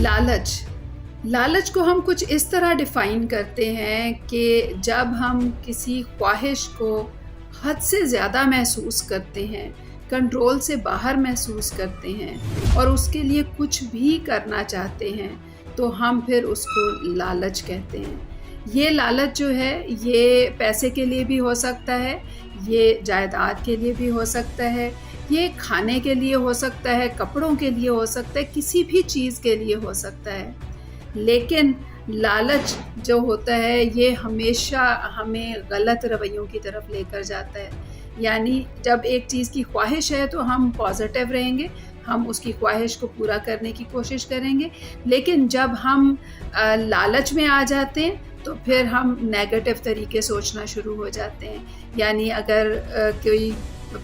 लालच लालच को हम कुछ इस तरह डिफ़ाइन करते हैं कि जब हम किसी ख्वाहिश को हद से ज़्यादा महसूस करते हैं, कंट्रोल से बाहर महसूस करते हैं और उसके लिए कुछ भी करना चाहते हैं, तो हम फिर उसको लालच कहते हैं। ये लालच जो है, ये पैसे के लिए भी हो सकता है, ये जायदाद के लिए भी हो सकता है, ये खाने के लिए हो सकता है, कपड़ों के लिए हो सकता है, किसी भी चीज़ के लिए हो सकता है। लेकिन लालच जो होता है, ये हमेशा हमें गलत रवैयों की तरफ लेकर जाता है। यानी जब एक चीज़ की ख्वाहिश है तो हम पॉजिटिव रहेंगे, हम उसकी ख्वाहिश को पूरा करने की कोशिश करेंगे। लेकिन जब हम लालच में आ जाते हैं तो फिर हम नेगेटिव तरीके सोचना शुरू हो जाते हैं। यानी अगर कोई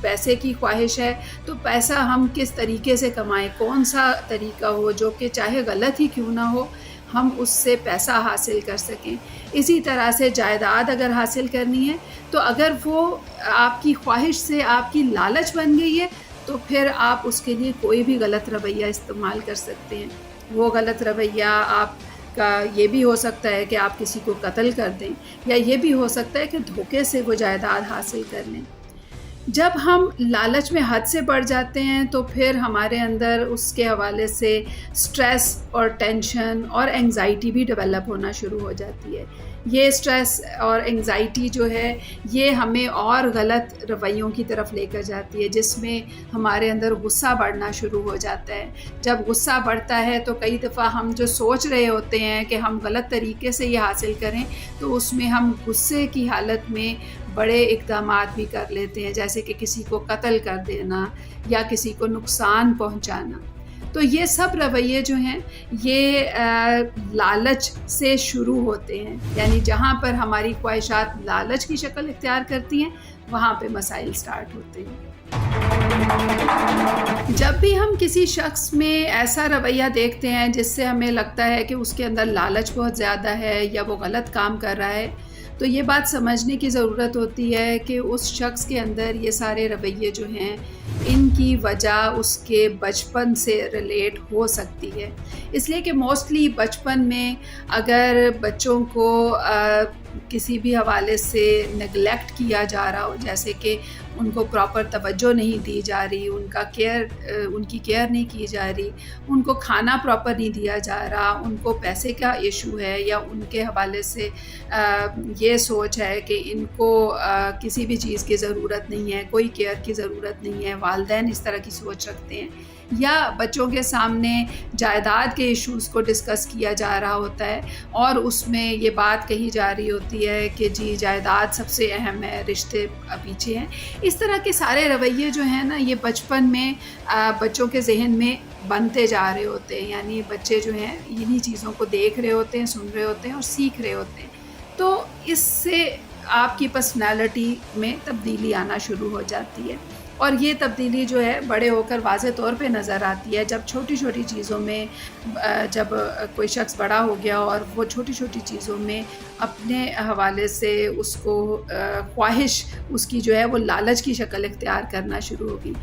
पैसे की ख्वाहिश है तो पैसा हम किस तरीके से कमाएं, कौन सा तरीका हो जो कि चाहे गलत ही क्यों ना हो, हम उससे पैसा हासिल कर सकें। इसी तरह से जायदाद अगर हासिल करनी है तो अगर वो आपकी ख्वाहिश से आपकी लालच बन गई है तो फिर आप उसके लिए कोई भी गलत रवैया इस्तेमाल कर सकते हैं। वो गलत रवैया आपका ये भी हो सकता है कि आप किसी को कत्ल कर दें, या ये भी हो सकता है कि धोखे से वो जायदाद हासिल कर लें। जब हम लालच में हद से बढ़ जाते हैं तो फिर हमारे अंदर उसके हवाले से स्ट्रेस और टेंशन और एंग्ज़ाइटी भी डेवलप होना शुरू हो जाती है। ये स्ट्रेस और एंग्ज़ाइटी जो है, ये हमें और गलत रवैयों की तरफ लेकर जाती है, जिसमें हमारे अंदर गुस्सा बढ़ना शुरू हो जाता है। जब गुस्सा बढ़ता है तो कई दफ़ा हम जो सोच रहे होते हैं कि हम गलत तरीके से ये हासिल करें, तो उसमें हम गुस्से की हालत में बड़े इक़दामात भी कर लेते हैं, जैसे कि किसी को कत्ल कर देना या किसी को नुकसान पहुंचाना। तो ये सब रवैये जो हैं, ये लालच से शुरू होते हैं। यानी जहाँ पर हमारी ख्वाहिशात लालच की शक्ल इख्तियार करती हैं, वहाँ पे मसाइल स्टार्ट होते हैं। जब भी हम किसी शख्स में ऐसा रवैया देखते हैं जिससे हमें लगता है कि उसके अंदर लालच बहुत ज़्यादा है या वो गलत काम कर रहा है, तो ये बात समझने की ज़रूरत होती है कि उस शख्स के अंदर ये सारे रवैये जो हैं, इनकी वजह उसके बचपन से रिलेट हो सकती है। इसलिए कि मोस्टली बचपन में अगर बच्चों को किसी भी हवाले से नेगलेक्ट किया जा रहा हो, जैसे कि उनको प्रॉपर तवज्जो नहीं दी जा रही, उनकी केयर नहीं की जा रही, उनको खाना प्रॉपर नहीं दिया जा रहा, उनको पैसे का इशू है, या उनके हवाले से ये सोच है कि इनको किसी भी चीज़ की ज़रूरत नहीं है, कोई केयर की ज़रूरत नहीं है, वालिदैन इस तरह की सोच रखते हैं, या बच्चों के सामने जायदाद के इश्यूज़ को डिस्कस किया जा रहा होता है और उसमें ये बात कही जा रही होती है कि जी जायदाद सबसे अहम है, रिश्ते पीछे हैं। इस तरह के सारे रवैये जो हैं ना, ये बचपन में बच्चों के ज़हन में बनते जा रहे होते हैं। यानी बच्चे जो हैं इन्हीं चीज़ों को देख रहे होते हैं, सुन रहे होते हैं और सीख रहे होते हैं। तो इससे आपकी पर्सनैलिटी में तब्दीली आना शुरू हो जाती है, और ये तब्दीली जो है बड़े होकर वाज़े तौर पे नज़र आती है जब छोटी-छोटी चीज़ों में जब कोई शख्स बड़ा हो गया और वो छोटी-छोटी चीज़ों में अपने हवाले से उसको ख्वाहिश उसकी जो है वो लालच की शक्ल इख्तियार करना शुरू होगी।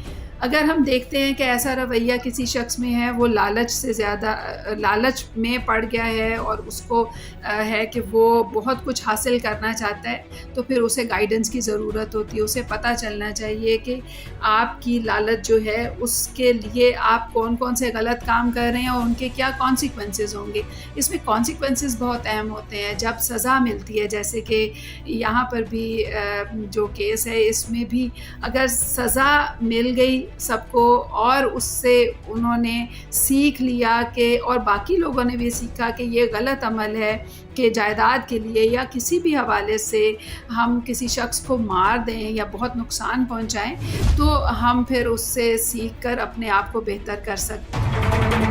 अगर हम देखते हैं कि ऐसा रवैया किसी शख्स में है, वो लालच से ज़्यादा लालच में पड़ गया है और उसको है कि वो बहुत कुछ हासिल करना चाहता है, तो फिर उसे गाइडेंस की ज़रूरत होती है। उसे पता चलना चाहिए कि आपकी लालच जो है उसके लिए आप कौन-कौन से गलत काम कर रहे हैं और उनके क्या कॉन्सिक्वेंसेस होंगे। इसमें कॉन्सिक्वेंसेस बहुत अहम होते हैं। जब सज़ा मिलती है, जैसे कि यहाँ पर भी जो केस है, इसमें भी अगर सज़ा मिल गई सबको और उससे उन्होंने सीख लिया कि, और बाकी लोगों ने भी सीखा कि ये गलत अमल है कि जायदाद के लिए या किसी भी हवाले से हम किसी शख्स को मार दें या बहुत नुकसान पहुंचाएं, तो हम फिर उससे सीख कर अपने आप को बेहतर कर सकते हैं।